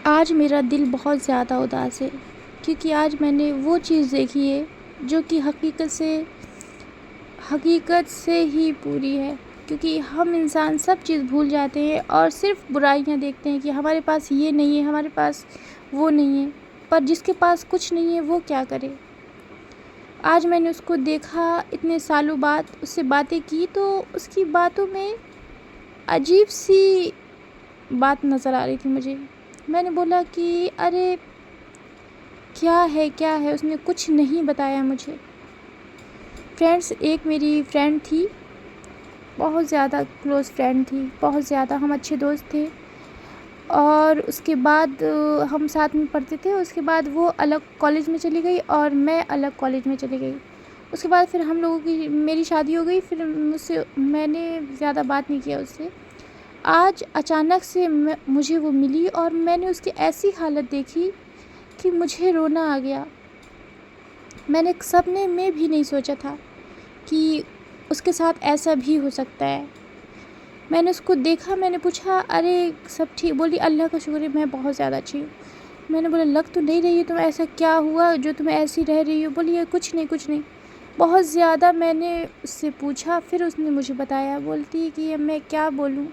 آج میرا دل بہت زیادہ اداس ہے کیونکہ آج میں نے وہ چیز دیکھی ہے جو کہ حقیقت سے ہی پوری ہے، کیونکہ ہم انسان سب چیز بھول جاتے ہیں اور صرف برائیاں دیکھتے ہیں کہ ہمارے پاس یہ نہیں ہے، ہمارے پاس وہ نہیں ہے، پر جس کے پاس کچھ نہیں ہے وہ کیا کرے۔ آج میں نے اس کو دیکھا، اتنے سالوں بعد اس سے باتیں کی تو اس کی باتوں میں عجیب سی بات نظر آ رہی تھی مجھے۔ میں نے بولا کہ ارے کیا ہے، اس نے کچھ نہیں بتایا مجھے۔ فرینڈس، ایک میری فرینڈ تھی، بہت زیادہ کلوز فرینڈ تھی، بہت زیادہ ہم اچھے دوست تھے، اور اس کے بعد ہم ساتھ میں پڑھتے تھے۔ اس کے بعد وہ الگ کالج میں چلی گئی اور میں الگ کالج میں چلی گئی۔ اس کے بعد پھر ہم لوگوں کی میری شادی ہو گئی، پھر میں نے زیادہ بات نہیں کیا اس سے۔ آج اچانک سے مجھے وہ ملی اور میں نے اس کی ایسی حالت دیکھی کہ مجھے رونا آ گیا۔ میں نے سپنے میں بھی نہیں سوچا تھا کہ اس کے ساتھ ایسا بھی ہو سکتا ہے۔ میں نے اس کو دیکھا، میں نے پوچھا ارے سب ٹھیک؟ بولی اللہ کا شکر ہے میں بہت زیادہ اچھی ہوں۔ میں نے بولا لگ تو نہیں رہی ہے تم، ایسا کیا ہوا جو تم ایسی رہ رہی ہو؟ بولی کچھ نہیں۔ بہت زیادہ میں نے اس سے پوچھا، پھر اس نے مجھے بتایا۔ بولتی کہ اب میں کیا بولوں،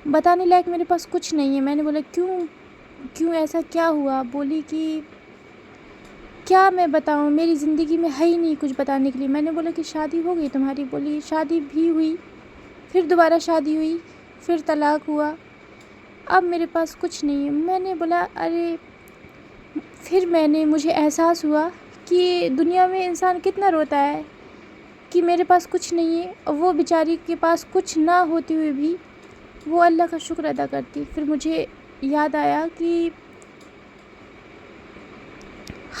بتانے لائق میرے پاس کچھ نہیں ہے۔ میں نے بولا کیوں ایسا کیا ہوا؟ بولی کہ کیا میں بتاؤں، میری زندگی میں ہے ہی نہیں کچھ بتانے کے لیے۔ میں نے بولا کہ شادی ہو گئی تمہاری؟ بولی شادی بھی ہوئی، پھر دوبارہ شادی ہوئی، پھر طلاق ہوا، اب میرے پاس کچھ نہیں ہے۔ میں نے بولا ارے، پھر مجھے احساس ہوا کہ دنیا میں انسان کتنا روتا ہے کہ میرے پاس کچھ نہیں ہے، اور وہ بیچاری کے پاس کچھ نہ ہوتے ہوئے بھی وہ اللہ کا شکر ادا کرتی۔ پھر مجھے یاد آیا کہ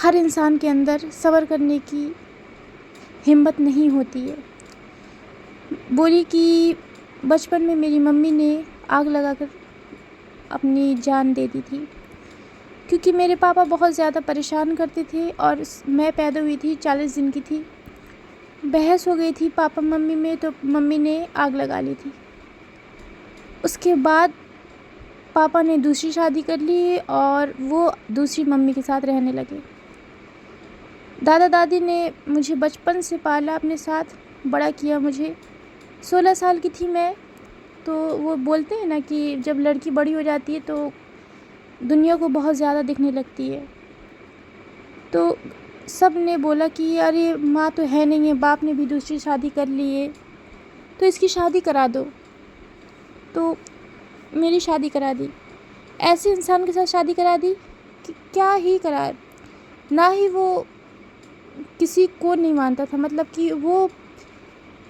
ہر انسان کے اندر صبر کرنے کی ہمت نہیں ہوتی ہے۔ بولی کہ بچپن میں میری ممی نے آگ لگا کر اپنی جان دے دی تھی، کیونکہ میرے پاپا بہت زیادہ پریشان کرتے تھے، اور میں پیدا ہوئی تھی 40 دن کی تھی۔ بحث ہو گئی تھی پاپا ممی میں، تو ممی نے آگ لگا لی تھی۔ اس کے بعد پاپا نے دوسری شادی کر لی اور وہ دوسری ممی کے ساتھ رہنے لگے۔ دادا دادی نے مجھے بچپن سے پالا، اپنے ساتھ بڑا کیا مجھے۔ 16 سال کی تھی میں، تو وہ بولتے ہیں نا کہ جب لڑکی بڑی ہو جاتی ہے تو دنیا کو بہت زیادہ دکھنے لگتی ہے، تو سب نے بولا کہ ارے ماں تو ہے نہیں ہے، باپ نے بھی دوسری شادی کر لی ہے، تو اس کی شادی کرا دو۔ تو میری شادی کرا دی۔ ایسے انسان کے ساتھ شادی کرا دی کہ کیا ہی کرا، نہ ہی وہ کسی کو نہیں مانتا تھا، مطلب کہ وہ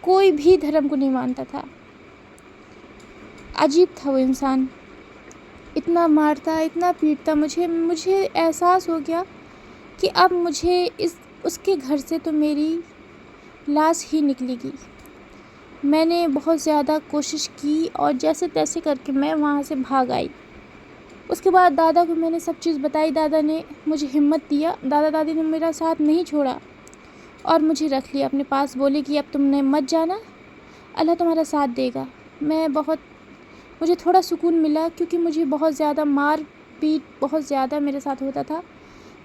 کوئی بھی دھرم کو نہیں مانتا تھا۔ عجیب تھا وہ انسان، اتنا مارتا، اتنا پیٹتا۔ مجھے احساس ہو گیا کہ اب مجھے اس کے گھر سے تو میری لاش ہی نکلے گی۔ میں نے بہت زیادہ کوشش کی اور جیسے تیسے کر کے میں وہاں سے بھاگ آئی۔ اس کے بعد دادا کو میں نے سب چیز بتائی، دادا نے مجھے ہمت دیا، دادا دادی نے میرا ساتھ نہیں چھوڑا اور مجھے رکھ لیا اپنے پاس۔ بولے کہ اب تم نے مت جانا، اللہ تمہارا ساتھ دے گا۔ مجھے تھوڑا سکون ملا، کیونکہ مجھے بہت زیادہ مار پیٹ بہت زیادہ میرے ساتھ ہوتا تھا۔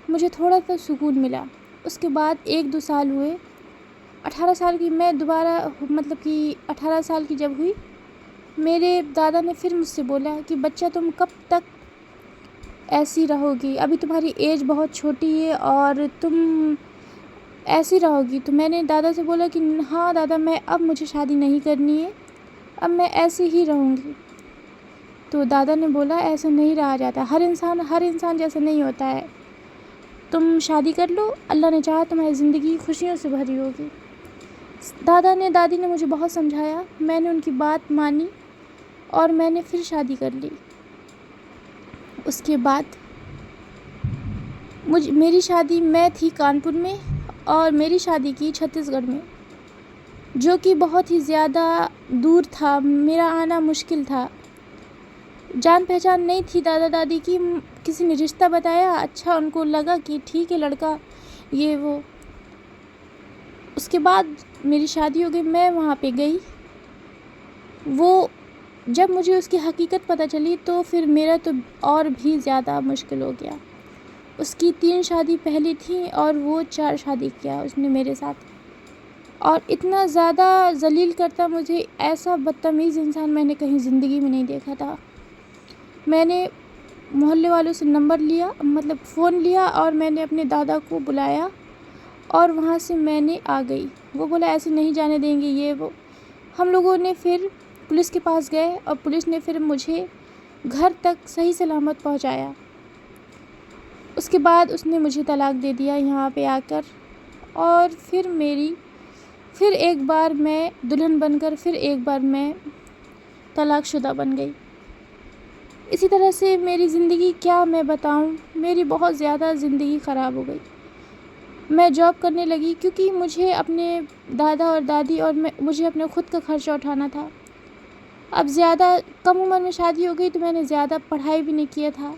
مجھے تھوڑا سا سکون ملا۔ اس کے بعد 1-2 سال ہوئے، 18 سال کی میں دوبارہ، مطلب کہ 18 سال کی جب ہوئی، میرے دادا نے پھر مجھ سے بولا کہ بچہ تم کب تک ایسی رہو گی، ابھی تمہاری ایج بہت چھوٹی ہے اور تم ایسی رہو گی۔ تو میں نے دادا سے بولا کہ ہاں دادا، اب مجھے شادی نہیں کرنی ہے، اب میں ایسے ہی رہوں گی۔ تو دادا نے بولا ایسا نہیں رہا جاتا، ہر انسان جیسا نہیں ہوتا ہے، تم شادی کر لو، اللہ نے چاہا تمہاری زندگی خوشیوں سے بھری ہوگی۔ دادی نے مجھے بہت سمجھایا، میں نے ان کی بات مانی اور میں نے پھر شادی کر لی۔ اس کے بعد میری شادی، میں تھی کانپور میں اور میری شادی کی چھتیس گڑھ میں، جو کہ بہت ہی زیادہ دور تھا، میرا آنا مشکل تھا۔ جان پہچان نہیں تھی دادا دادی کی، کسی نے رشتہ بتایا، اچھا ان کو لگا کہ ٹھیک ہے لڑکا یہ وہ۔ اس کے بعد میری شادی ہو گئی، میں وہاں پہ گئی، وہ جب مجھے اس کی حقیقت پتہ چلی تو پھر میرا تو اور بھی زیادہ مشکل ہو گیا۔ اس کی 3 شادی پہلی تھیں اور وہ 4 شادی کیا اس نے میرے ساتھ، اور اتنا زیادہ ذلیل کرتا مجھے، ایسا بدتمیز انسان میں نے کہیں زندگی میں نہیں دیکھا تھا۔ میں نے محلے والوں سے نمبر لیا، فون لیا، اور میں نے اپنے دادا کو بلایا اور وہاں سے میں نے آ گئی۔ وہ بولا ایسے نہیں جانے دیں گے، یہ وہ۔ ہم لوگوں نے پھر پولیس کے پاس گئے اور پولیس نے پھر مجھے گھر تک صحیح سلامت پہنچایا۔ اس کے بعد اس نے مجھے طلاق دے دیا یہاں پہ آ کر، اور پھر ایک بار میں دلہن بن کر پھر ایک بار میں طلاق شدہ بن گئی۔ اسی طرح سے میری زندگی کیا میں بتاؤں، میری بہت زیادہ زندگی خراب ہو گئی۔ میں جاب کرنے لگی کیونکہ مجھے اپنے دادا اور دادی اور مجھے اپنے خود کا خرچہ اٹھانا تھا۔ اب زیادہ کم عمر میں شادی ہو گئی تو میں نے زیادہ پڑھائی بھی نہیں کیا تھا۔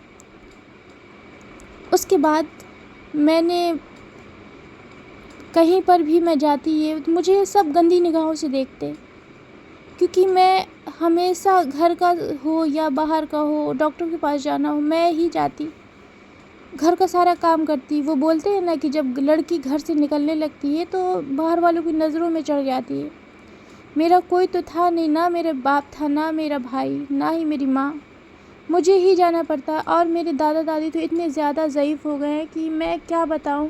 اس کے بعد میں نے کہیں پر بھی میں جاتی ہے مجھے سب گندی نگاہوں سے دیکھتے، کیونکہ میں ہمیشہ گھر کا ہو یا باہر کا ہو، ڈاکٹر کے پاس جانا ہو، میں ہی جاتی، گھر کا سارا کام کرتی۔ وہ بولتے ہیں نا کہ جب لڑکی گھر سے نکلنے لگتی ہے تو باہر والوں کی نظروں میں چڑھ جاتی ہے۔ میرا کوئی تو تھا نہیں، نہ میرے باپ تھا، نہ میرا بھائی، نہ ہی میری ماں، مجھے ہی جانا پڑتا۔ اور میرے دادا دادی تو اتنے زیادہ ضعیف ہو گئے ہیں کہ میں کیا بتاؤں،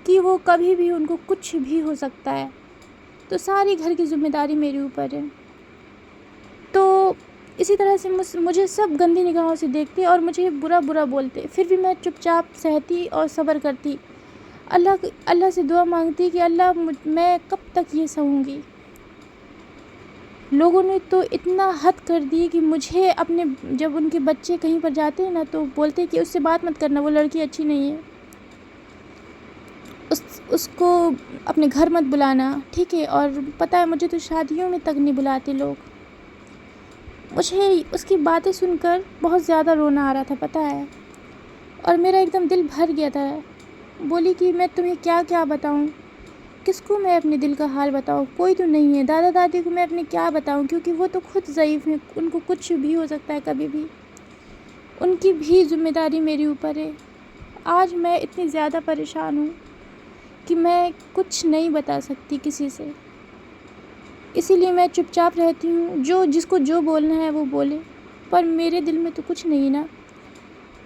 کہ وہ کبھی بھی ان کو کچھ بھی ہو سکتا ہے، تو ساری گھر کی ذمہ داری میرے اوپر ہے۔ تو اسی طرح سے مجھے سب گندی نگاہوں سے دیکھتے اور مجھے برا برا بولتے، پھر بھی میں چپ چاپ سہتی اور صبر کرتی، اللہ سے دعا مانگتی کہ اللہ میں کب تک یہ سہوں گی۔ لوگوں نے تو اتنا حد کر دی کہ مجھے جب ان کے بچے کہیں پر جاتے ہیں نا تو بولتے کہ اس سے بات مت کرنا، وہ لڑکی اچھی نہیں ہے، اس کو اپنے گھر مت بلانا، ٹھیک ہے۔ اور پتہ ہے مجھے تو شادیوں میں تک نہیں بلاتے لوگ۔ مجھے اس کی باتیں سن کر بہت زیادہ رونا آ رہا تھا، پتہ ہے، اور میرا ایک دم دل بھر گیا تھا۔ بولی کہ میں تمہیں کیا کیا بتاؤں، کس کو میں اپنے دل کا حال بتاؤں، کوئی تو نہیں ہے، دادا دادی کو میں اپنے کیا بتاؤں، کیونکہ وہ تو خود ضعیف ہیں، ان کو کچھ بھی ہو سکتا ہے کبھی بھی، ان کی بھی ذمہ داری میرے اوپر ہے۔ آج میں اتنی زیادہ پریشان ہوں کہ میں کچھ نہیں بتا سکتی کسی سے، اسی لیے میں چپ چاپ رہتی ہوں، جس کو جو بولنا ہے وہ بولے، پر میرے دل میں تو کچھ نہیں نا۔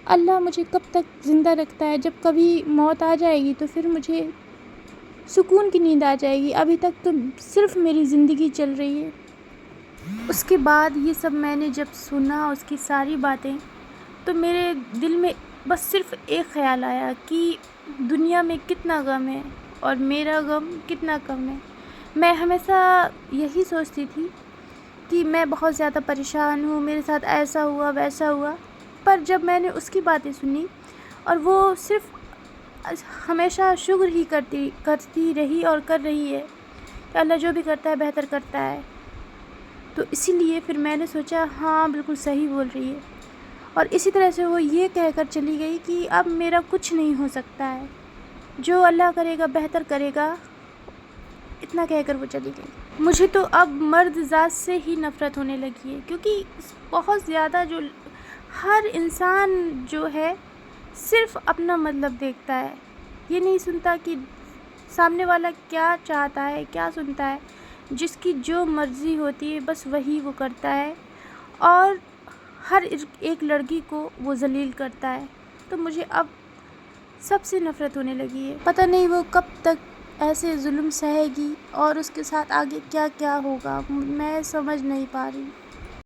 اللہ مجھے کب تک زندہ رکھتا ہے، جب کبھی موت آ جائے گی تو پھر مجھے سکون کی نیند آ جائے گی، ابھی تک تو صرف میری زندگی چل رہی ہے۔ اس کے بعد یہ سب میں نے جب سنا اس کی ساری باتیں، تو میرے دل میں بس صرف ایک خیال آیا کہ دنیا میں کتنا غم ہے اور میرا غم کتنا کم ہے۔ میں ہمیشہ یہی سوچتی تھی کہ میں بہت زیادہ پریشان ہوں، میرے ساتھ ایسا ہوا ویسا ہوا، پر جب میں نے اس کی باتیں سنی اور وہ صرف ہمیشہ شکر ہی کرتی رہی اور کر رہی ہے کہ اللہ جو بھی کرتا ہے بہتر کرتا ہے، تو اسی لیے پھر میں نے سوچا ہاں بالکل صحیح بول رہی ہے، اور اسی طرح سے وہ یہ کہہ کر چلی گئی کہ اب میرا کچھ نہیں ہو سکتا ہے، جو اللہ کرے گا بہتر کرے گا، اتنا کہہ کر وہ چلی گئی۔ مجھے تو اب مرد ذات سے ہی نفرت ہونے لگی ہے، کیونکہ بہت زیادہ ہر انسان جو ہے صرف اپنا مطلب دیکھتا ہے، یہ نہیں سنتا کہ سامنے والا کیا چاہتا ہے، کیا سنتا ہے، جس کی جو مرضی ہوتی ہے بس وہی وہ کرتا ہے، اور ہر ایک لڑکی کو وہ ذلیل کرتا ہے۔ تو مجھے اب سب سے نفرت ہونے لگی ہے، پتہ نہیں وہ کب تک ایسے ظلم سہے گی اور اس کے ساتھ آگے کیا کیا ہوگا، میں سمجھ نہیں پا رہی۔